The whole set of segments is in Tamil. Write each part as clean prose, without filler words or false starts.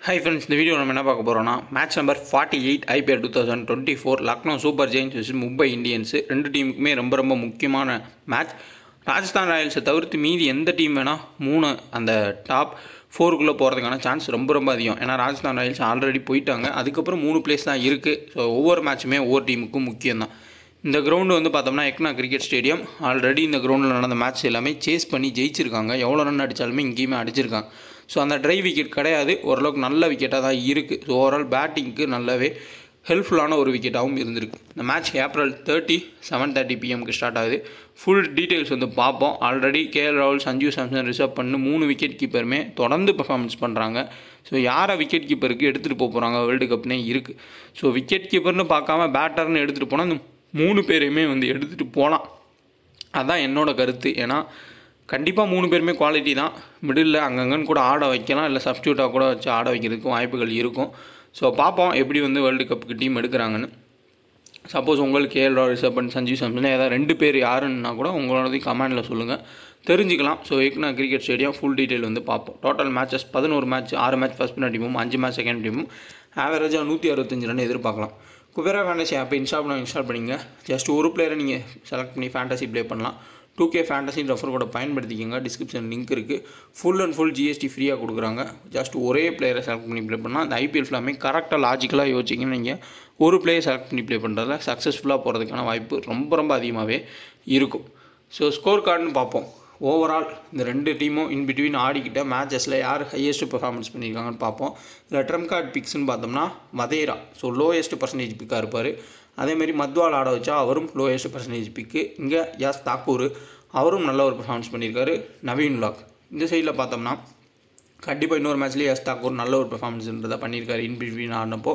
Hi friends, இந்த வீடியோ நம்ம என்ன பார்க்க போகிறோம்னா match number 48 IPL 2024 Lucknow super giants vs Mumbai Indians ரெண்டு டீமுக்குமே ரொம்ப முக்கியமான மேட்ச். ராஜஸ்தான் ராயல்ஸை தவிர்த்து மீதி எந்த டீம் வேணால் அந்த டாப் 4க்குள்ளே போகிறதுக்கான சான்ஸ் ரொம்ப அதிகம். ஏன்னா ராஜஸ்தான் ராயல்ஸ் ஆல்ரெடி போயிட்டாங்க, அதுக்கப்புறம் 3 பிளேஸ் தான் இருக்குது. ஸோ ஒவ்வொரு மேட்சுமே ஒவ்வொரு டீமுக்கும் முக்கியம் தான். இந்த கிரவுண்டு வந்து பார்த்தோம்னா எக்னா கிரிக்கெட் ஸ்டேடியம். ஆல்ரெடி இந்த கிரவுண்டில் நடந்த மேட்ச் எல்லாமே சேஸ் பண்ணி ஜெயிச்சிருக்காங்க. எவ்வளோ ரன் அடித்தாலுமே இங்கேயுமே அடிச்சிருக்காங்க. ஸோ அந்த ட்ரை விக்கெட் கிடையாது, ஓரளவுக்கு நல்ல விக்கெட்டாக தான் இருக்குது. ஸோ ஓவரால் பேட்டிங்க்கு நல்லாவே ஹெல்ப்ஃபுல்லான ஒரு விக்கெட்டாகவும் இருந்திருக்கு. இந்த மேட்ச் ஏப்ரல் 30 7:30 PM ஸ்டார்ட் ஆகுது. ஃபுல் டீட்டெயில்ஸ் வந்து பார்ப்போம். ஆல்ரெடி KL ராகுல், சஞ்சு சாம்சன் ரிசர்வ் பண்ணி 3 விக்கெட் கீப்பருமே தொடர்ந்து பெர்ஃபார்மன்ஸ் பண்ணுறாங்க. ஸோ யாரை விக்கெட் கீப்பருக்கு எடுத்துகிட்டு போகிறாங்க வேர்ல்டு கப்னே இருக்குது. ஸோ விக்கெட் கீப்பர்னு பார்க்காம பேட்டர்னு எடுத்துகிட்டு போனால் இந்த 3 பேரையுமே வந்து எடுத்துகிட்டு போகலாம். அதுதான் என்னோட கருத்து. ஏன்னா கண்டிப்பாக 3 பேருமே குவாலிட்டி தான். மிடில் அங்கங்கன்னு கூட ஆட வைக்கலாம், இல்லை சப்ஸ்டியூட்டாக கூட வச்சு ஆட வைக்கிறதுக்கும் வாய்ப்புகள் இருக்கும். ஸோ பார்ப்போம் எப்படி வந்து வேர்ல்டு கப்புக்கு டீம் எடுக்கிறாங்கன்னு. சப்போஸ் உங்களுக்கு KL ராகுல் ரிசர்வ் பண்ணி சஞ்சு சாம்சன் ஏதாவது 2 பேர் யாருன்னா கூட உங்களோடது கமெண்டில் சொல்லுங்கள், தெரிஞ்சுக்கலாம். So Ekana cricket stadium full detail வந்து பார்ப்போம். Total matches 11 match, 6 match first டீமும் 5 மேட்ச் செகண்ட் டீமும் ஆவரேஜாக 165 ரன் எதிர்பார்க்கலாம். குபேரா ஃபேண்டசி ஆப்பை இன்ஸ்டால் பண்ணிங்க. ஜஸ்ட் ஒரு பிளேயரை நீங்கள் செலக்ட் பண்ணி ஃபேண்டசி ப்ளே பண்ணலாம். 2K ஃபேண்டசி ரெஃபர் கூட பயன்படுத்திக்கோங்க. டிஸ்கிரிப்ஷன் லிங்க் இருக்குது. ஃபுல் அண்ட் ஃபுல் GST ஃப்ரீயாக கொடுக்குறாங்க. ஜஸ்ட் ஒரே பிளேயரை செலக்ட் பண்ணி ப்ளே பண்ணால் அந்த IPL ஃபுல்லாமே கரெக்டாக லாஜிக்கலாக யோசிச்சிங்கன்னா நீங்கள் ஒரு பிளேயர் செலக்ட் பண்ணி ப்ளே பண்ணுறதுல சக்ஸஸ்ஃபுல்லாக போகிறதுக்கான வாய்ப்பு ரொம்ப அதிகமாகவே இருக்கும். ஸோ ஸ்கோர் கார்டுன்னு பார்ப்போம். ஓவரால் இந்த 2 டீமும் இன்பிட்வீன் ஆடிக்கிட்ட மேட்சஸில் யார் ஹையஸ்ட் பெர்ஃபார்மன்ஸ் பண்ணியிருக்காங்கன்னு பார்ப்போம். இதில் ட்ரம் கார்டு பிக்ஸ்ன்னு பார்த்தோம்னா மதேரா, ஸோ லோயஸ்ட் பர்சன்டேஜ் பிக்காக இருப்பார். அதேமாரி மத்வால் ஆட வச்சா அவரும் லோயஸ்ட் பர்சன்டேஜ் பிக்கு. இங்கே யாஸ் தாக்கூர், அவரும் நல்ல ஒரு பெர்ஃபார்மன்ஸ் பண்ணியிருக்காரு. நவீன் உலாக் இந்த சைடில் பார்த்தோம்னா கண்டிப்பாக இன்னொரு மேட்ச்லேயே யாஸ் தாக்கூர் நல்ல ஒரு பெர்ஃபார்மன்ஸ்ன்றதை பண்ணியிருக்காரு இன்பிட்வீன் ஆடினப்போ.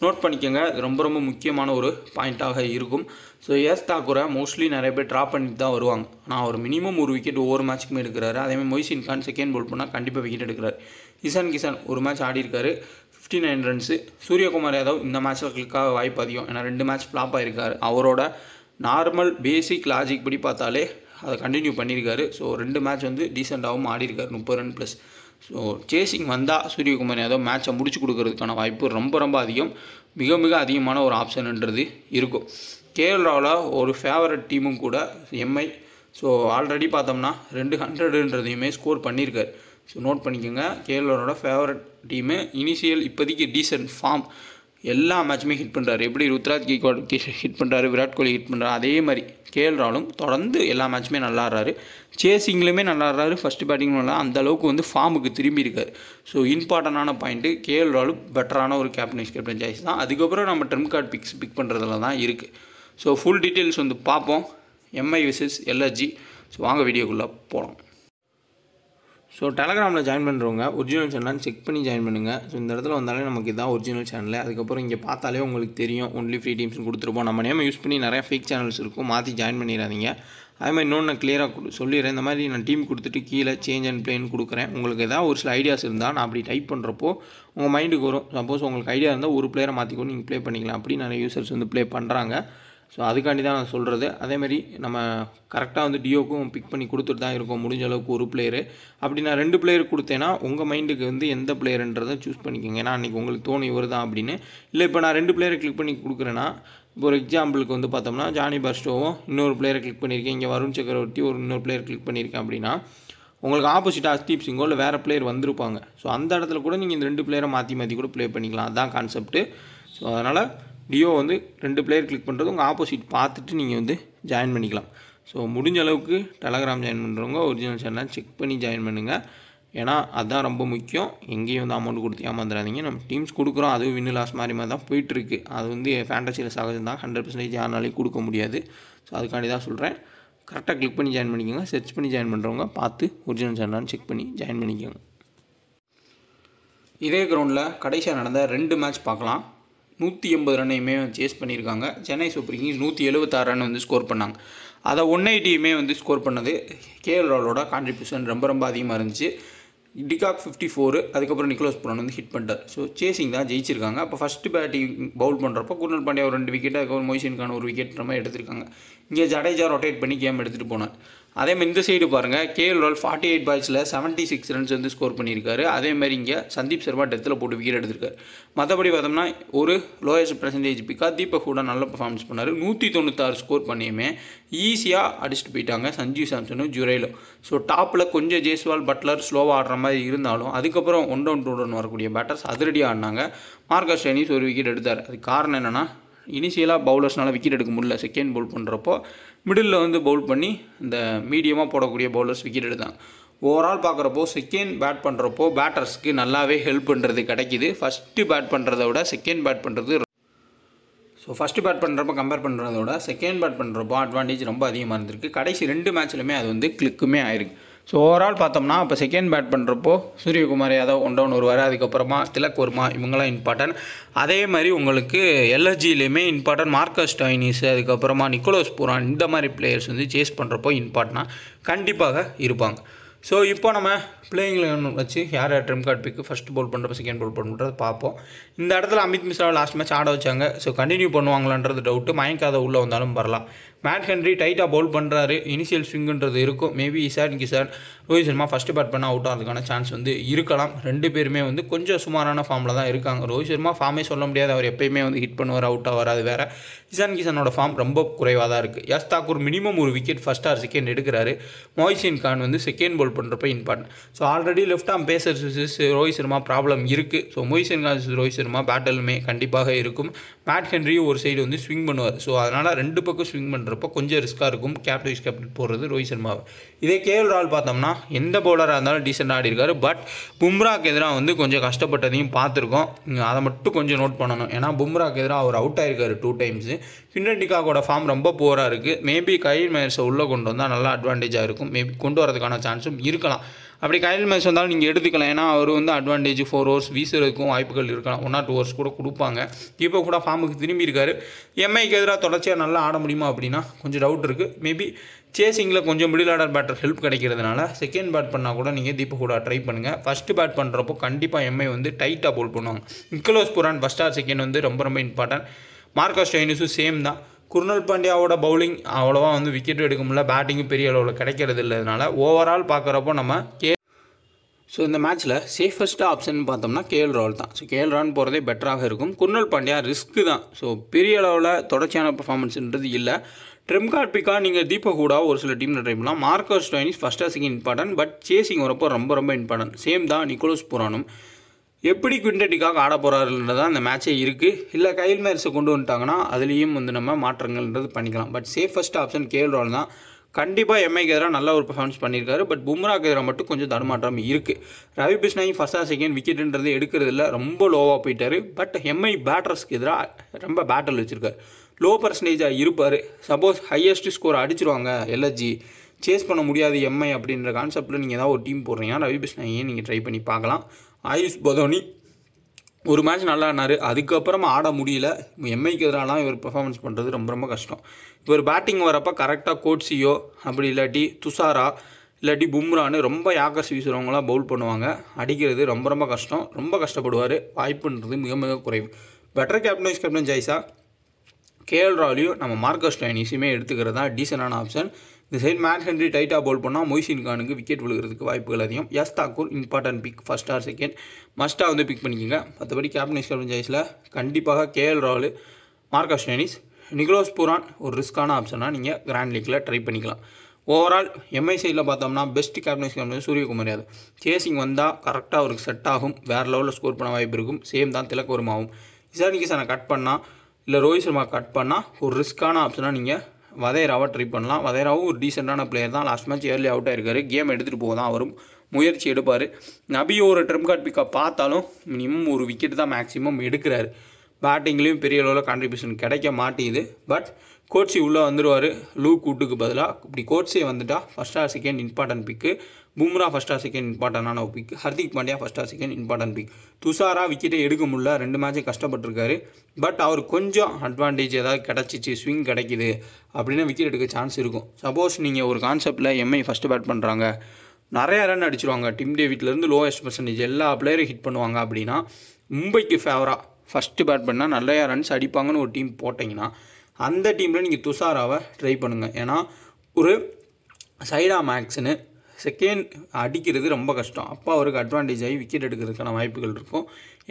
நோட் பண்ணிக்கோங்க, இது ரொம்ப முக்கியமான ஒரு பாயிண்ட்டாக இருக்கும். ஸோ யாஸ் தாக்கூரை மோஸ்ட்லி நிறைய பேர் ட்ராப் பண்ணிட்டு தான் வருவாங்க. ஆனால் அவர் மினிமம் ஒரு விக்கெட் ஒவ்வொரு மேட்ச்சுக்குமே எடுக்கிறாரு. அதேமாதிரி மொய்சின் கான் செகண்ட் போல் பண்ணால் கண்டிப்பாக விக்கெட் எடுக்கிறார். இசான் கிசான் ஒரு மேட்ச் ஆடி இருக்காரு, 59 ரன்ஸு. சூரியகுமார் யாதவ் இந்த மேட்ச்சில் கிளிக்காக வாய்ப்பு அதிகம், ஏன்னா 2 மேட்ச் ஃப்ளாப் ஆகிருக்காரு. அவரோட நார்மல் பேசிக் லாஜிக் படி பார்த்தாலே அதை கண்டினியூ பண்ணியிருக்காரு. ஸோ 2 மேட்ச் வந்து டீசெண்டாகவும் ஆடி இருக்கார், 30 ரன் ப்ளஸ். ஸோ சேசிங் வந்தால் சூரியகுமார் யாதவ் மேட்சை முடிச்சு கொடுக்கறதுக்கான வாய்ப்பு ரொம்ப அதிகம், மிக அதிகமான ஒரு ஆப்ஷன்ன்றது இருக்கும். KL ராகுல ஒரு ஃபேவரட் டீமும் கூட MI. ஸோ ஆல்ரெடி பார்த்தோம்னா 200ன்றதையுமே ஸ்கோர் பண்ணியிருக்காரு. ஸோ நோட் பண்ணிக்கோங்க, KL ராகுலோட ஃபேவரட் டீமு. இனிஷியல் இப்போதைக்கு டீசென்ட் ஃபார்ம், எல்லா மேட்சுமே ஹிட் பண்ணுறாரு. எப்படி ருத்ராஜ் கெய்க்வாட் ஹிட் பண்ணுறாரு, விராட் கோலி ஹிட் பண்ணுறாரு, அதே மாதிரி KL ராகுலும் தொடர்ந்து எல்லா மேட்சுமே நல்லா ஆடுறாரு. சேசிங்லேயுமே நல்லா ஆடுறாரு, ஃபஸ்ட்டு பேட்டிங்கும் நல்லா, அந்தளவுக்கு வந்து ஃபார்முக்கு திரும்பி இருக்கார். ஸோ இம்பார்ட்டண்டான பாயிண்ட்டு KL ராகுல் பெட்டரான ஒரு கேப்டன் சாய்ஸ் தான். அதுக்கப்புறம் நம்ம ட்ரம் கார்டு பிக் பண்ணுறதுல தான் இருக்குது. ஸோ ஃபுல் டீட்டெயில்ஸ் வந்து பார்ப்போம். MI vs LSG. ஸோ வாங்க வீடியோக்குள்ளே போகலாம். ஸோ டெலகிராமில் ஜாயின் பண்ணுறவங்க ஒரிஜினல் சேனலான்னு செக் பண்ணி ஜாயின் பண்ணுங்கள். ஸோ இந்த இடத்துல வந்தாலே நமக்கு இதான் ஒரிஜினல் சேனல். அதுக்கப்புறம் இங்கே பார்த்தாலே உங்களுக்கு தெரியும் ஒன்லி ஃப்ரீ டீம்ஸ்னு கொடுத்துருப்போம். நம்ம நேம் யூஸ் பண்ணி நிறையா ஃபேக் சேனல்ஸ் இருக்கும், மாற்றி ஜாயின் பண்ணிடாதீங்க. அதே மாதிரி இன்னொன்று நான் கிளியராக சொல்லிடுறேன். இந்த மாதிரி நான் டீம் கொடுத்துட்டு கீழே சேஞ்ச் அண்ட் பிளேன்னு கொடுக்குறேன். உங்களுக்கு ஏதாவது ஒரு சில ஐடியாஸ் இருந்தால் நான் அப்படி டைப் பண்ணுறப்போ உங்கள் மைண்டுக்கு வரும். சப்போஸ் உங்களுக்கு ஐடியா இருந்தால் ஒரு பிளேயரை மாற்றிக்கொண்டு நீங்கள் ப்ளே பண்ணிக்கலாம். அப்படி நிறைய யூசர்ஸ் வந்து ப்ளே பண்ணுறாங்க. ஸோ அதுக்காண்டி தான் நான் சொல்கிறது. அதேமாதிரி நம்ம கரெக்டாக வந்து டியோக்கும் பிக் பண்ணி கொடுத்துட்டு தான் இருக்கோம், முடிஞ்ச அளவுக்கு ஒரு பிளேயரு. அப்படி நான் 2 பிளேயர் கொடுத்தேன்னா உங்கள் மைண்டுக்கு வந்து எந்த பிளேயருன்றதை சூஸ் பண்ணிக்கோங்க. ஏன்னா அன்றைக்கி உங்களுக்கு தோணும் இவர் தான் அப்படின்னு. இல்லை இப்போ நான் 2 பிளேயரை கிளிக் பண்ணி கொடுக்குறேன்னா, இப்போ ஒரு எக்ஸாம்பிளுக்கு வந்து பார்த்தோம்னா ஜானி பர்ஸ்டோவும் இன்னொரு பிளேயரை கிளிக் பண்ணியிருக்கேன், இங்கே வருண் சக்கரவர்த்தி இன்னொரு பிளேயர் கிளிக் பண்ணியிருக்கேன் அப்படின்னா உங்களுக்கு ஆப்போசிட்டாக ஹர்ஷ்தீப் சிங்கோ இல்லை வேறு பிளேயர் வந்திருப்பாங்க. ஸோ அந்த இடத்துல கூட நீங்கள் இந்த 2 பிளேயரை மாற்றி கூட ப்ளே பண்ணிக்கலாம். அதுதான் கான்செப்ட்டு. ஸோ அதனால் டியோ வந்து 2 பிளேயர் கிளிக் பண்ணுறது உங்கள் ஆப்போசிட் பார்த்துட்டு நீங்கள் வந்து ஜாயின் பண்ணிக்கலாம். ஸோ முடிஞ்ச அளவுக்கு டெலகிராம் ஜாயின் பண்ணுறவங்க ஒரிஜினல் சேனலாக செக் பண்ணி ஜாயின் பண்ணுங்கள். ஏன்னா அதுதான் ரொம்ப முக்கியம். எங்கேயும் வந்து அமௌண்ட் கொடுத்து ஏமாந்துடாதீங்க. நம்ம டீம்ஸ் கொடுக்குறோம், அதுவும் வின்னு லாஸ் மாதிரி தான் போயிட்டுருக்கு. அது வந்து ஃபேண்டசியில் சகஜம் தான், 100% யாருனாலையும் கொடுக்க முடியாது. ஸோ அதுக்காண்டி தான் சொல்கிறேன். கரெக்டாக கிளிக் பண்ணி ஜாயின் பண்ணிக்கோங்க. சர்ச் பண்ணி ஜாயின் பண்ணுறவங்க பார்த்து ஒரிஜினல் சேனலான்னு செக் பண்ணி ஜாயின் பண்ணிக்கோங்க. இதே கிரவுண்டில் கடைசியாக நடந்த 2 மேட்ச் பார்க்கலாம். 180 ரன்னையுமே சேஸ் பண்ணியிருக்காங்க. சென்னை சூப்பர் கிங்ஸ் 176 ரன் வந்து ஸ்கோர் பண்ணாங்க. அதை 180யுமே வந்து ஸ்கோர் பண்ணது KL ராகுலோட கான்ட்ரிபியூஷன் ரொம்ப அதிகமாக இருந்துச்சு. டிகாக் 54, அதுக்கப்புறம் நிக்கோலஸ் புரான் வந்து ஹிட் பண்ணிட்டார். ஸோ சேசிங் தான் ஜெயிச்சிருக்காங்க. அப்போ ஃபஸ்ட்டு பேட்டிங் பவுல் பண்ணுறப்போ குர்னல் பாண்டியா ஒரு 2 விக்கெட், அதுக்கப்புறம் மொய்சின் கான் ஒரு விக்கெட் நம்ம எடுத்திருக்காங்க. இங்கே ஜடேஜா ரொட்டேட் பண்ணி கேம் எடுத்துகிட்டு போனார். அதேமாதிரி இந்த சைடு பாருங்கள், கேஎல் ராகுல் 48 பால்ஸில் 76 ரன்ஸ் வந்து ஸ்கோர் பண்ணியிருக்காரு. அதேமாதிரி இங்கே சந்தீப் சர்மா டெத்தில் போட்டு விக்கெட் எடுத்திருக்காரு. மற்றபடி பார்த்தோம்னா ஒரு லோயஸ்ட் பர்சன்டேஜ் பிக்காக தீபக் ஹூடா நல்ல பர்ஃபார்மன்ஸ் பண்ணார். 196 ஸ்கோர் பண்ணியுமே ஈஸியாக அடிச்சுட்டு போயிட்டாங்க சஞ்சு சாம்சனும் ஜுரேலும். ஸோ டாப்பில் கொஞ்சம் ஜெய்ஸ்வால் பட்லர் ஸ்லோவாக ஆடுற மாதிரி இருந்தாலும் அதுக்கப்புறம் 1 down 2 down வரக்கூடிய பேட்டர்ஸ் அதிரடியாக ஆடினாங்க. மார்க்கஸ் ஸ்டோய்னிஸ் ஒரு விக்கெட் எடுத்தார். அதுக்கு காரணம் என்னென்னா, இனிஷியலாக பவுலர்ஸ்னால் விக்கெட் எடுக்க முடியல. செகண்ட் பவுல் பண்ணுறப்போ மிடில் வந்து பவுல் பண்ணி இந்த மீடியமாக போடக்கூடிய பவுலர்ஸ் விக்கெட் எடுத்தாங்க. ஓவரால் பார்க்குறப்போ செகண்ட் பேட் பண்ணுறப்போ பேட்டர்ஸ்க்கு நல்லாவே ஹெல்ப் பண்ணுறது கிடைக்கிது. ஃபஸ்ட்டு பேட் பண்ணுறத விட செகண்ட் பேட் பண்ணுறது ஃபஸ்ட்டு பேட் பண்ணுறப்போ கம்பேர் பண்ணுறத விட செகண்ட் பேட் பண்ணுறப்போ அட்வான்டேஜ் ரொம்ப அதிகமாக இருந்திருக்கு. கடைசி 2 மேட்ச்லையுமே அது வந்து கிளிக்குமே ஆயிருக்கு. ஸோ ஓவரால் பார்த்தோம்னா இப்போ செகண்ட் பேட் பண்ணுறப்போ சூரியகுமார் யாதவ் 1 down வருவார். அதுக்கப்புறமா திலக் வர்மா இவங்களாம் இம்பார்ட்டன்ட். அதே மாதிரி உங்களுக்கு எல்எஸ்ஜிலையுமே இம்பார்ட்டன்ட் மார்க்கஸ் ஸ்டோய்னிஸ், அதுக்கப்புறமா நிக்கோலஸ் பூரான் இந்த மாதிரி பிளேயர்ஸ் வந்து சேஸ் பண்ணுறப்போ இம்பார்ட்டனாக கண்டிப்பாக இருப்பாங்க. ஸோ இப்போ நம்ம பிளேயிங்கில் வச்சு யார் ட்ரிம் கார்டு பிக்கு ஃபஸ்ட் பவுல் பண்ணுறப்ப செகண்ட் பவுல் பண்ணுறது பார்ப்போம். இந்த இடத்துல அமித் மிஸ்ரா லாஸ்ட் மேட்ச் ஆட வச்சாங்க. ஸோ கண்டினியூ பண்ணுவாங்களான்றது டவுட்டு. மயங்க் யாதவ் உள்ளே வந்தாலும் வரலாம். மேட் ஹென்ரி டைட்டாக பவுல் பண்ணுறாரு. இனிஷியல் ஸ்விங்குன்றது இருக்கும். Maybe Kisan Rohit Sharma first bat பண்ண அவுட் ஆகிறதுக்கான சான்ஸ் வந்து இருக்கலாம். 2 பேருமே வந்து கொஞ்சம் சுமாரான ஃபார்மில் தான் இருக்காங்க. ரோஹித் சர்மா ஃபார்மே சொல்ல முடியாது, அவர் எப்பயுமே வந்து ஹிட் பண்ணுவார், அவுட் ஆவார். அது வேறு. கிசானோட ஃபார்ம் ரொம்ப குறைவாக தான் இருக்குது. யஷ் தாக்கூர் மினிமம் ஒரு விக்கெட் ஃபஸ்ட் ஆர் செகண்ட் எடுக்கிறாரு. மொய்சின் கான் வந்து செகண்ட் பவுல் பண்ணுறப்ப important. So already left arm pacers Rohit Sharma problem இருக்குது. ஸோ மொய்சின் கான் ரோஹித் சர்மா பேட்டலுமே கண்டிப்பாக இருக்கும். மேட் ஹென்ரியும் ஒரு சைடு வந்து ஸ்விங் பண்ணுவார். ஸோ அதனால் 2 பக்கம் ஸ்விங் பண்ணுறப்போ கொஞ்சம் ரிஸ்க்காக இருக்கும் கேப்டன் வைஸ் கேப்டன் போடுறது ரோஹித் சர்மாவை. இதே கேஎல் ராகுல் பார்த்தோம்னா எந்த பவுலராக இருந்தாலும் டீசெண்டாக ஆடி இருக்காரு. பட் பும்ராக்கு எதிராக வந்து கொஞ்சம் கஷ்டப்பட்டதையும் பார்த்துருக்கோம். அதை மட்டும் கொஞ்சம் நோட் பண்ணணும். ஏன்னா பும்ராக்கு எதிராக அவர் அவுட் ஆகிருக்காரு 2 times. குவிண்டன் டிகாக்கோட ஃபார்ம் ரொம்ப போராக இருக்குது. மேபி கைல் மேயர்ஸை உள்ளே கொண்டு வந்தால் நல்லா அட்வான்டேஜாக இருக்கும். மேபி கொண்டு வரதுக்கான சான்ஸும் இருக்கலாம். அப்படி கைல் மேயர்ஸ் வந்தாலும் நீங்கள் எடுத்துக்கலாம். ஏன்னா அவர் வந்து அட்வான்டேஜ் 4 overs வீசுறதுக்கும் வாய்ப்புகள் இருக்கலாம். 1 or 2 overs கூட கொடுப்பாங்க. இப்போ கூட ஃபார்முக்கு திரும்பி இருக்காரு. எம்ஐக்கு எதிராக தொடர்ச்சியாக நல்லா ஆட முடியுமா அப்படின்னா கொஞ்சம் டவுட் இருக்குது. மேபி சேசிங்கில் கொஞ்சம் மிடில் ஆர்டர் பேட்டர் ஹெல்ப் கிடைக்கிறதுனால செகண்ட் பேட் பண்ணால் கூட நீங்கள் தீபக் ஹூடா ட்ரை பண்ணுங்கள். ஃபஸ்ட்டு பேட் பண்ணுறப்போ கண்டிப்பாக எம்ஐ வந்து டைட்டாக பவுல் பண்ணுவாங்க. Nicholas Pooran first or second வந்து ரொம்ப இம்பார்ட்டன்ட். மார்க்கஸ் ஸ்டோய்னிஸும் சேம் தான். குர்னல் பாண்டியாவோட பவுலிங் அவ்வளோவா வந்து விக்கெட் எடுக்க முடியல. பேட்டிங்கும் பெரிய அளவில் கிடைக்கிறது இல்லைனால ஓவரால் பார்க்குறப்போ நம்ம ஸோ இந்த மேட்ச்சில் சேஃபஸ்ட் ஆப்ஷன் பார்த்தோம்னா கேஎல் ராகுல் தான். ஸோ கேஎல் ராகுல் போகிறதே பெட்டராக இருக்கும். குர்னல் பாண்டியா ரிஸ்க்கு தான். ஸோ பெரிய அளவில் தொடர்ச்சியான பர்ஃபார்மன்ஸ்ன்றது இல்லை. ட்ரிம் கார்டு பிக்காக நீங்கள் தீபக் ஹூடா ஒரு சில டீமில் ட்ரை பண்ணலாம். Marcus Stoinis first or second important. But chasing வரப்போ ரொம்ப இம்பார்ட்டன்ட். சேம் தான் நிக்கோலஸ் பூரானும். எப்படி குவிண்டன் டிகாக் ஆட போகிறாருன்றது தான் இந்த மேட்சே இருக்குது. இல்லை கைல் மேயர்ஸை கொண்டு வந்துட்டாங்கன்னா அதுலேயும் வந்து நம்ம மாற்றங்கள்ன்றது பண்ணிக்கலாம். பட் சேஃபஸ்ட் ஆப்ஷன் கேஎல் ராகுல் தான். கண்டிப்பாக எம்ஐக்கு எதிராக நல்ல ஒரு பர்ஃபார்மன்ஸ் பண்ணியிருக்காரு. பட் பும்ராக்கு எதிராக மட்டும் கொஞ்சம் தடுமாற்றம் இருக்குது. ரவி பிஷ்னாயும் ஃபஸ்ட் ஆர் செகண்ட் விக்கெட்டுன்றது எடுக்கிறது இல்லை, ரொம்ப லோவாக போயிட்டார். பட் எம்ஐ பேட்டர்ஸ்க்கு எதிராக ரொம்ப பேட்டல் வச்சுருக்காரு. லோ பர்சன்டேஜாக இருப்பார். சப்போஸ் ஹையஸ்ட் ஸ்கோர் அடிச்சிருவாங்க எல்எஸ்ஜி, சேஸ் பண்ண முடியாது எம்ஐ அப்படின்ற கான்செப்ட்டில் நீங்கள் ஏதாவது ஒரு டீம் போடுறீங்கன்னா ரவி பிஷ்னாயையும் நீங்கள் ட்ரை பண்ணி பார்க்கலாம். ஆயுஷ் பதோனி ஒரு மேட்ச் நல்லா ஆனார். அதுக்கப்புறமா ஆட முடியல. எம்ஐக்கு எதிராலாம் இவர் பெர்ஃபார்மன்ஸ் பண்ணுறது ரொம்ப கஷ்டம். இவர் பேட்டிங் வரப்போ கரெக்டாக கோட்ஸியோ அப்படி இல்லாட்டி துஷாரா இல்லாட்டி பும்ரான்னு ரொம்ப யாக்கர்ஸ் வீசுகிறவங்களாம் பவுல் பண்ணுவாங்க. அடிக்கிறது ரொம்ப கஷ்டம். ரொம்ப கஷ்டப்படுவார். வாய்ப்புன்றது மிக குறைவு. பெட்டர் கேப்டன் வைஸ் கேப்டன் ஜெய்ஸா கேஎல் ராகுலையும் நம்ம மார்க்கஸ் ஸ்டோய்னிஸுமே எடுத்துக்கிறது தான் டீசெண்டான ஆப்ஷன். இந்த சைட் மேட் ஹென்ரி டைட்டாக பவுல் பண்ணால் மொய்சின் கானுக்கு விக்கெட் விழுகிறதுக்கு வாய்ப்புகள் அதிகம். Yash Thakur important pick first or second மஸ்ட்டாக வந்து பிக் பண்ணிக்கோங்க. மற்றபடி கேப்டன் வைஸ் கேப்டன் ஜெய்ஸில் கண்டிப்பாக கேஎல் ராகுல், மார்க்கஸ் ஸ்டோய்னிஸ், நிக்கோலஸ் பூரான் ஒரு ரிஸ்க்கான ஆப்ஷனாக நீங்கள் கிராண்ட் லீக்கில் ட்ரை பண்ணிக்கலாம். ஓவரால் எம்ஐ சைடில் பார்த்தோம்னா best captain vice captain Suryakumar Yadav. Chasing வந்தால் கரெக்டாக அவருக்கு செட் ஆகும். வேறு லெவலில் ஸ்கோர் பண்ண வாய்ப்பு இருக்கும். சேம் தான் திலக் வர்மாவும். கிசானை கட் பண்ணால் இல்லை ரோஹித் சர்மா கட் பண்ணால் ஒரு ரிஸ்க்கான ஆப்ஷனாக நீங்கள் வதேராவை ட்ரை பண்ணலாம். வதேராவும் ஒரு டீசெண்டான பிளேயர் தான். லாஸ்ட் மேட்ச் ஏர்லி அவுட் ஆகிருக்காரு. கேம் எடுத்துகிட்டு போக தான் அவரும் முயற்சி எடுப்பார். நபி ஒரு ட்ரிம் கார்டு பிக்கப் பார்த்தாலும் மினிமம் ஒரு விக்கெட் தான் மேக்ஸிமம் எடுக்கிறாரு. பேட்டிங்லேயும் பெரிய அளவில் கான்ட்ரிபியூஷன் கிடைக்க மாட்டேங்குது. பட் கோட்ஸி உள்ளே வந்துடுவார் லூக் வுட்டுக்கு பதிலாக. இப்படி கோட்ஸே வந்துட்டால் ஃபஸ்ட் ஆர் செகண்ட் இம்பார்ட்டன்ட் பிக்கு. பும்ரா ஃபஸ்ட் ஆர் செகண்ட் இம்பார்ட்டண்டான ஒரு pick. Hardik Pandya first or second important pick. Thushara விக்கெட்டே எடுக்க முடியல. 2 மேட்சே கஷ்டப்பட்டுருக்காரு. பட் அவர் கொஞ்சம் அட்வான்டேஜ் ஏதாவது கிடச்சிச்சு, ஸ்விங் கிடைக்கிது அப்படின்னா விக்கெட் எடுக்க சான்ஸ் இருக்கும். சப்போஸ் நீங்கள் ஒரு கான்செப்டில் எம்ஐ ஃபஸ்ட்டு பேட் பண்ணுறாங்க, நிறையா ரன் அடிச்சிருவாங்க, டிம் டேவிட்லேருந்து லோவஸ்ட் பர்சன்டேஜ் எல்லா பிளேயரும் ஹிட் பண்ணுவாங்க அப்படின்னா மும்பைக்கு ஃபேவராக ஃபஸ்ட்டு பேட் பண்ணால் நிறையா ரன்ஸ் அடிப்பாங்கன்னு ஒரு டீம் போட்டிங்கன்னா அந்த டீமில் நீங்கள் துஷாராவை ட்ரை பண்ணுங்கள். ஏன்னா ஒரு சைடா மேக்ஸ்னு செகண்ட் அடிக்கிறது ரொம்ப கஷ்டம். அப்போ அவருக்கு அட்வான்டேஜ் ஆகி விக்கெட் எடுக்கிறதுக்கான வாய்ப்புகள் இருக்கும்.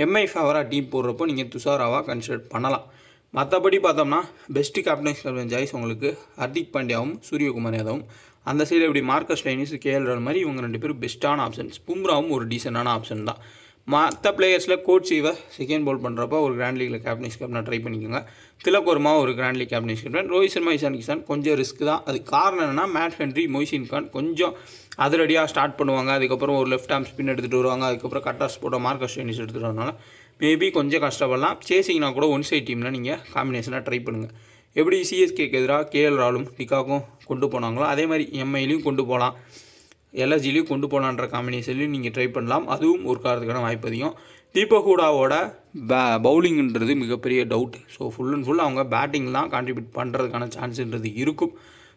எம்ஐ ஃபேவராக டீம் போடுறப்போ நீங்கள் துஷாராவாக கன்சிடர் பண்ணலாம். மற்றபடி பார்த்தோம்னா பெஸ்ட்டு கேப்டன்ஸ் சாய்ஸ் உங்களுக்கு ஹர்திக் பாண்டியாவும் சூரியகுமார் யாதவும். அந்த சைடு எப்படி மார்க்கஸ் ஸ்டோய்னிஸ், கேஎல் ராகுல் மாதிரி இவங்க 2 பேரும் பெஸ்ட்டான ஆப்ஷன்ஸ். பும்ராவும் ஒரு டீசெண்டான ஆப்ஷன் தான். மற்ற பிளேயர்ஸில் கோச் இவர் செகண்ட் போல் பண்ணுறப்போ ஒரு கிராண்ட் லீக்கில் கேப்டன்ஸ் கேப்டனாக ட்ரை பண்ணிக்கோங்க. திலக் வர்மா ஒரு grand league captains captain. Rohit Sharma, Ishan Kishan கொஞ்சம் ரிஸ்க் தான். அது காரணம் என்னென்னா மேட் ஹென்ரி, மொய்சின் கான் கொஞ்சம் அதிரடியாக ஸ்டார்ட் பண்ணுவாங்க. அதுக்கப்புறம் ஒரு லெஃப்ட் ஆர்ம் ஸ்பின் எடுத்துகிட்டு வருவாங்க. அதுக்கப்புறம் கட்டார்ஸ் போட்ட மார்க்கஸ் ஸ்டோய்னிஸ் எடுத்துகிட்டு வரனால மேபி கொஞ்சம் கஷ்டப்படலாம். சேசிங்னா கூட ஒன் சைட் டீமில் நீங்கள் காம்பினேஷனாக ட்ரை பண்ணுங்கள். எப்படி சிஎஸ்கேக்கு எதிராக கேஎல் ராகுலும் டிகாக்கும் கொண்டு போனாங்களோ அதே மாதிரி எம்ஐலையும் கொண்டு போகலாம், எல்எஸ்ஜிலையும் கொண்டு போகலான்ற காம்பினேஷன்லையும் நீங்கள் ட்ரை பண்ணலாம். அதுவும் ஒரு காரணத்துக்கான வாய்ப்பு அதிகம். தீபக் ஹூடாவோட பவுலிங்ன்றது மிகப்பெரிய doubt. So full and full அவங்க பேட்டிங் தான் கான்ட்ரிபியூட் பண்ணுறதுக்கான சான்ஸ்ன்றது இருக்கும்.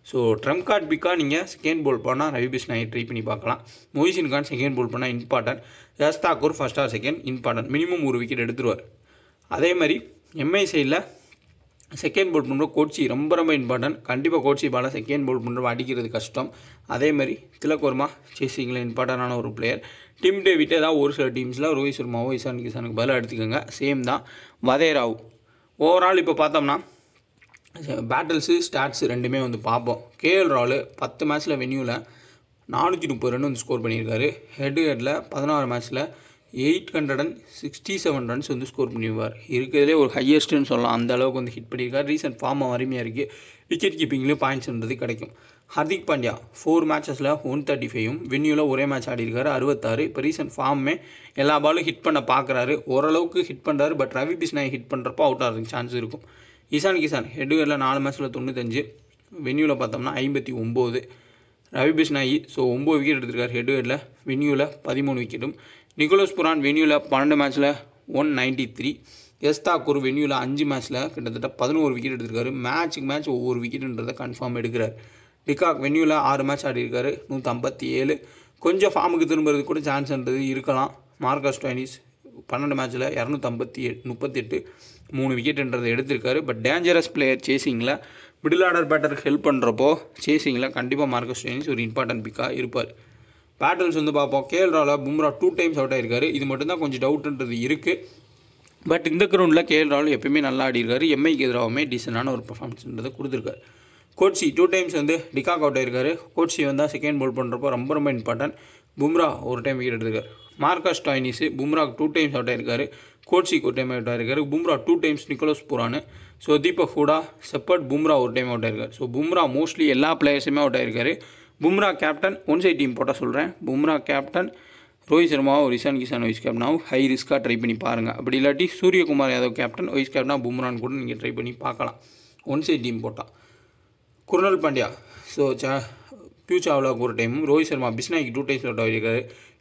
ஸோ ட்ரம்ப் கார்ட் பிக்காக நீங்கள் செகண்ட் போல் பண்ணால் ரவி பிஷ்னாயை ட்ரை பண்ணி பார்க்கலாம். மொய்சின் கான் செகண்ட் போல் பண்ணால் important. Yash Thakur first or second important. Minimum ஒரு விக்கெட் எடுத்துருவார். அதே மாதிரி எம்ஐ சைடில் செகண்ட் போல் பண்ணுற கோச்சி ரொம்ப ரொம்ப இம்பார்ட்டன்ட். கண்டிப்பாக கோச்சி பாலை செகண்ட் போல் பண்ணுறப்ப அடிக்கிறது கஷ்டம். அதே மாதிரி திலக் வர்மா சேசிங்கில் இம்பார்ட்டண்டான ஒரு பிளேயர். டிம் டேவிட் ஏதாவது ஒரு சில டீம்ஸில் ரோஹித் சர்மாவோ இஷான் கிஷானுக்கு பதிலாக எடுத்துக்கோங்க. சேம் தான் வதேராவ். ஓவரால் இப்போ பார்த்தோம்னா பேட்டில்ஸு ஸ்டாட்ஸ் ரெண்டுமே வந்து பார்ப்போம். கேஎல் ராகுல் 10 மேட்ச்சில் வென்யூவில் 430 ரன் வந்து ஸ்கோர் பண்ணியிருக்காரு. ஹெட்டில் 16 மேட்ச்சில் 867 ரன்ஸ் வந்து ஸ்கோர் பண்ணிடுவார். இருக்கிறதுலே ஒரு ஹையஸ்ட்டுன்னு சொல்லலாம். அந்த அளவுக்கு வந்து ஹிட் பண்ணியிருக்காரு. ரீசன்ட் ஃபார்ம் அருமையாக இருக்குது. விக்கெட் கீப்பிங்லேயும் பாயிண்ட்ஸ்ன்றது கிடைக்கும். ஹர்திக் பாண்டியா 4 மேட்சஸில் 135யும் வென்யூவில் ஒரே மேட்ச் ஆடிருக்காரு 66. இப்போ ரீசன்ட் ஃபார்மே எல்லா பாலும் ஹிட் பண்ண பார்க்குறாரு. ஓரளவுக்கு ஹிட் பண்ணுறாரு. பட் ரவி பிஷ்னாய் ஹிட் பண்ணுறப்போ அவுட் ஆகிறதுக்கு சான்ஸ் இருக்கும். இஷான் கிஷான் ஹெட்வேரில் 4 மேட்ச்சில் 95, வென்யூவில் பார்த்தோம்னா 59. ரவி பிஷ்னாய் 9 விக்கெட் எடுத்திருக்காரு ஹெட்வேரில். வென்யூவில் 13 விக்கெட்டும். நிக்கோலஸ் புரான் வென்யூவில் 12 மேட்ச்சில் 193. யஷ் தாக்கூர் வென்யூவில் 5 மேட்ச்சில் கிட்டத்தட்ட 11 விக்கெட் எடுத்திருக்காரு. மேட்ச்சுக்கு மேட்ச் ஒவ்வொரு விக்கெட்டுன்றதை கன்ஃபார்ம் எடுக்கிறார். டிகாக் வென்யூவில் 6 மேட்ச் ஆடிருக்காரு 157. கொஞ்சம் ஃபார்முக்கு திரும்புறது கூட சான்ஸ்ன்றது இருக்கலாம். மார்க்கஸ் ஸ்டோய்னிஸ் 12 மேட்ச்சில் 238 3 விக்கெட்டுன்றதை எடுத்திருக்காரு. பட் டேஞ்சரஸ் பிளேயர் சேசிங்கில் மிடில் ஆர்டர் பேட்டருக்கு ஹெல்ப் பண்ணுறப்போ சேசிங்கில் கண்டிப்பாக மார்க்கஸ் ஸ்டோய்னிஸ் ஒரு இம்பார்ட்டன்ட் பிக்காக இருப்பார். பேட்டில்ஸ் வந்து பார்ப்போம். கேஎல் ராகுல் பும்ரா 2 டைம்ஸ் அவுட் ஆகிருக்காரு. இது மட்டும்தான் கொஞ்சம் டவுட்ன்றது இருக்குது. பட் இந்த கிரவுண்டில் கேஎல் ராகுல் எப்பயுமே நல்லா ஆடிருக்காரு. எம்ஐக்கு எதிராகவுமே டீசெண்டான ஒரு பர்ஃபார்மன்ஸ்ன்றதை கொடுத்துருக்காரு. கோட்சி 2 டைம்ஸ் வந்து டிகாக் அவுட் ஆகிருக்காரு. கோட்சி வந்தால் செகண்ட் போல் பண்ணுறப்போ ரொம்ப ரொம்ப இம்பார்ட்டன்ட். பும்ரா ஒரு டைம் விக்கெட் எடுத்திருக்காரு. மார்க்கஸ் ஸ்டோய்னிஸ் பும்ராக்கு 2 டைம்ஸ் அவுட் ஆகிருக்காரு. கோட்சிக்கு ஒரு டைம் அவுட் ஆகிருக்காரு. Bumrah 2 times Nicholas Pooran. So Deepak Hooda, Shepherd, Bumrah ஒரு டைம் அவுட் ஆகிருக்காரு. ஸோ பும்ரா மோஸ்ட்லி எல்லா பிளேயர்ஸுமே அவுட் ஆகிருக்காரு. Bumrah captain one side team போட்டால் சொல்கிறேன். பும்ரா கேப்டன், ரோஹித் சர்மாவோ Ishan Kisan wise கேப்டனாகவும் high ரிஸ்க்காக try பண்ணி பாருங்கள். அப்படி இல்லாட்டி சூரியகுமார் யாதவ் கேப்டன் வைஸ் கேப்டனாக பும்ரான்னு கூட நீங்கள் ட்ரை பண்ணி பார்க்கலாம் ஒன் சைட் டீம் போட்டால். குருணல் பாண்டியா பியூ சாவ்லாவுக்கு ஒரு டைமும், ரோஹித் சர்மா பிஷ்னாய்க்கு 2 டைம்ஸ் அவுட் ஆகிருக்காரு.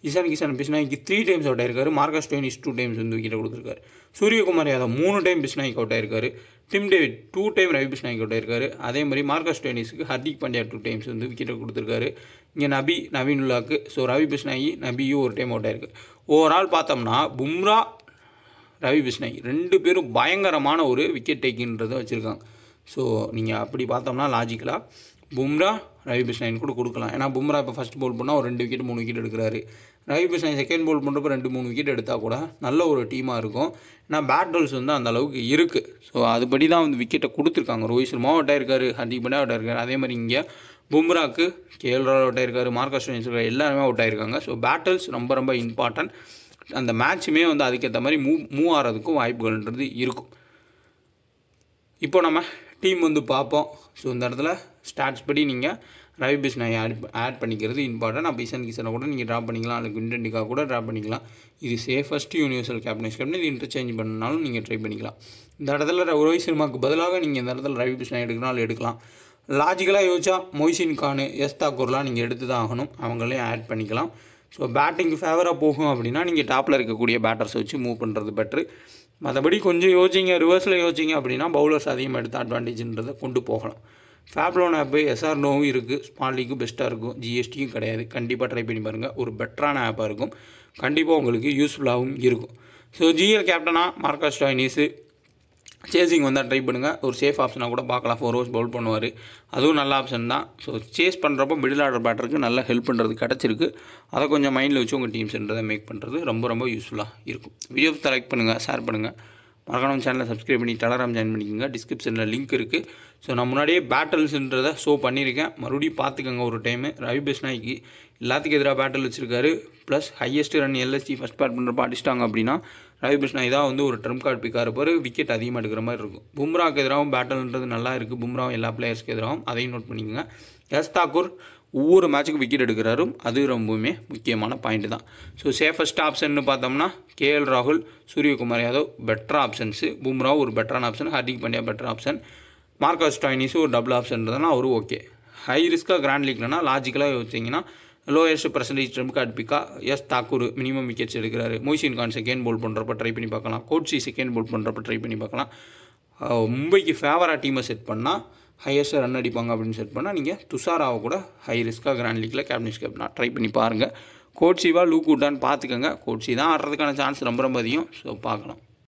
இஷான் கிஷான் பிஷ்னாய்க்கு 3 டைம்ஸ் அவுட் ஆகிருக்காரு. மார்க்கஸ் ஸ்டோய்னிஸ் 2 டைம்ஸ் வந்து விக்கெட் கொடுத்துருக்காரு. சூரியகுமார் யாதவ் 3 டைம் பிஷ்னாய்க்கு அவுட் ஆகிருக்காரு. டிம் டேவிட் 2 டைம் ரவி பிஷ்னாய்க்கு அவுட் ஆகிருக்காரு. அதே மாதிரி மார்க்கஸ் ஸ்டோய்னிஸ்க்கு ஹர்திக் பாண்டியா 2 டைம்ஸ் வந்து விக்கெட்டை கொடுத்துருக்காரு. இங்கே நவீனுல்லாக்கு ரவி பிஷ்னாய், நபியும் ஒரு டைம் அவுட் ஆகிருக்கு. ஓவரால் பார்த்தோம்னா பும்ரா, ரவி பிஷ்னாய் 2 பேரும் பயங்கரமான ஒரு விக்கெட் டேக்கின்றதை வச்சுருக்காங்க. ஸோ நீங்கள் அப்படி பார்த்தோம்னா லாஜிக்கலாக பும்ரா, ரவி பிஷ்னாயின் கூட கொடுக்கலாம். ஏன்னா பும்ரா இப்போ ஃபஸ்ட் போல் பண்ணால் ஒரு 2 விக்கெட் 3 விக்கெட் எடுக்கிறாரு. ரவி பிஷ்னாய் செகண்ட் போல் பண்ணுறப்போ 2-3 விக்கெட் எடுத்தால் கூட நல்ல ஒரு டீமாக இருக்கும். ஏன்னா பேட்டில்ஸ் வந்து அந்த அளவுக்கு இருக்குது. ஸோ அதுபடி தான் வந்து விக்கெட்டை கொடுத்துருக்காங்க. ரோஹித் சர்மா அவுட் ஆகிருக்காரு, ஹர்திக் பாண்டியா அவுட் ஆகிருக்காரு. அதே மாதிரி இங்கே பும்ராக்கு கேஎல் ராகுல் அவுட் ஆகிருக்காரு, மார்க்கஸ் ஸ்டோய்னிஸ் எல்லாருமே அவுட் ஆகிருக்காங்க. ஸோ பேட்டில்ஸ் ரொம்ப ரொம்ப இம்பார்ட்டன்ட். அந்த மேட்சுமே வந்து அதுக்கேற்ற மாதிரி மூவ் ஆகிறதுக்கும் வாய்ப்புகள்ன்றது இருக்கும். இப்போ நம்ம டீம் வந்து பார்ப்போம். ஸோ இந்த இடத்துல ஸ்டாட்ஸ் படி நீங்கள் ரவி பிஷ்னாய் ஆட் பண்ணிக்கிறது இம்பார்ட்டன்ட். அப்போ இஷான் கிஷானை கூட நீங்கள் ட்ராப் பண்ணிக்கலாம், அல்லது குவிண்டன் டிகாக் கூட ட்ராப் பண்ணிக்கலாம். இது சேஃபஸ்ட் யூனிவர்சல் கேப்டன் இது இன்டர்சேஞ்ச் பண்ணனாலும் நீங்கள் ட்ரை பண்ணிக்கலாம். இந்த இடத்துல ரோஹித் சர்மாவுக்கு பதிலாக நீங்கள் இந்த இடத்துல ரவி பிஷ்னாய் எடுக்கனாலும் எடுக்கலாம். லாஜிக்கலாக யோசிச்சா மொய்சின் கான், யஷ் தாக்கூர்லாம் நீங்கள் எடுத்து தான் ஆகணும். அவங்களையும் ஆட் பண்ணிக்கலாம். ஸோ பேட்டிங்கு ஃபேவராக போகும் அப்படின்னா நீங்கள் டாப்பில் இருக்கக்கூடிய பேட்டர்ஸை வச்சு மூவ் பண்ணுறது பெட்ரு. மற்றபடி கொஞ்சம் யோசிச்சிங்க, ரிவர்ஸில் யோசிச்சிங்க அப்படின்னா பவுலர்ஸ் அதிகமாக எடுத்து அட்வான்டேஜ்ன்றதை கொண்டு போகலாம். ஃபேப்லோன் ஆப்பு எஸ்ஆர்னோவும் இருக்குது, ஸ்மால் லீக்கும் பெஸ்ட்டாக இருக்கும், ஜிஎஸ்டியும் கிடையாது. கண்டிப்பாக ட்ரை பண்ணி பாருங்கள். ஒரு பெட்டரான ஆப்பாக இருக்கும், கண்டிப்பாக உங்களுக்கு யூஸ்ஃபுல்லாகவும் இருக்கும். ஸோ ஜிஎல் கேப்டனாக மார்க்கஸ் ஸ்டோய்னிஸ், சேசிங் வந்தால் ட்ரை பண்ணுங்கள். ஒரு சேஃப் ஆப்ஷனாக கூட பார்க்கலாம். 4 ஓவர்ஸ் பவுல் பண்ணுவார், அதுவும் நல்ல ஆப்ஷன் தான். ஸோ சேஸ் பண்ணுறப்போ மிடில் ஆர்டர் பேட்டருக்கு நல்லா ஹெல்ப் பண்ணுறது கிடச்சிருக்கு. அதை கொஞ்சம் மைண்டில் வச்சு உங்கள் டீம்ஸ்ன்றதை மேக் பண்ணுறது ரொம்ப யூஸ்ஃபுல்லாக இருக்கும். வீடியோ லைக் பண்ணுங்கள், ஷேர் பண்ணுங்கள், மறக்காம சேனலை சப்ஸ்கிரைப் பண்ணி டெலகிராம் ஜாயின் பண்ணிக்கோங்க. டிஸ்கிரிப்ஷனில் லிங்க் இருக்குது. ஸோ நான் முன்னாடியே பேட்டல்ஸுன்றதை ஷோ பண்ணியிருக்கேன், மறுபடியும் பார்த்துக்கோங்க ஒரு டைமு. ரவி பிஷ்னாய்க்கு எல்லாத்துக்கும் எதிராக பேட்டல் வச்சுருக்காரு. Plus highest run LSD first bad பண்ணுறப்ப அடிச்சிட்டாங்க அப்படின்னா ரவி பிஷ்னாய் தான் வந்து ஒரு ட்ரம்ப் கார்டு பிக்காக இருப்பார், விக்கெட் அதிகமாக எடுக்கிற மாதிரி இருக்கும். பும்ராவுக்கு எதிராகவும் பேட்டல்ன்றது நல்லா இருக்குது. பும்ராவும் எல்லா பிளேயர்ஸ்க்கு எதிராகவும் அதையும் நோட் பண்ணிக்கோங்க. எஸ் தாக்கூர் ஒவ்வொரு மேட்சுக்கும் விக்கெட் எடுக்கிறாரு, அது ரொம்பவுமே முக்கியமான பாயிண்ட் தான். ஸோ சேஃபஸ்ட் ஆப்ஷன் பார்த்தோம்னா கேஎல் ராகுல், சூரியகுமார் யாதவ் பெட்டர் ஆப்ஷன்ஸு. பும்ராவும் ஒரு பெட்டரான option, Hardik Pandya better option, Marcus ஸ்டாய்னிஸும் ஒரு டபுள் ஆப்ஷன்றதுனா அவரும் ஓகே. ஹை ரிஸ்க்காக கிராண்ட் லீக்லனா லாஜிக்கலாக வச்சிங்கன்னா லோயஸ்ட் பர்சன்டேஜ் ட்ரம்ப் கார்டு பிக்கா எஸ் தாக்கூர் மினிமம் விக்கெட்ஸ் எடுக்கிறாரு. மொய்சின் கான் செகண்ட் போல் பண்ணுறப்ப ட்ரை பண்ணி பார்க்கலாம். கோட்ஸி செகண்ட் போல் பண்ணுறப்ப ட்ரை பண்ணி பார்க்கலாம். மும்பைக்கு ஃபேவராக டீமை செட் பண்ணால் ஹையஸ்ட்டாக ரன் அடிப்பாங்க அப்படின்னு செட் பண்ணால் நீங்கள் துஷாராவை கூட ஹை ரிஸ்க்காக கிராண்ட் லீக்கில் கேப்டன்ஸ் கேப்டனாக ட்ரை பண்ணி பாருங்கள். கோட்ஸிவா லூக் வுட்டான்னு பார்த்துக்கோங்க. கோட்ஸி தான் ஆடுறதுக்கான சான்ஸ் ரொம்ப அதிகம். ஸோ பார்க்கலாம்.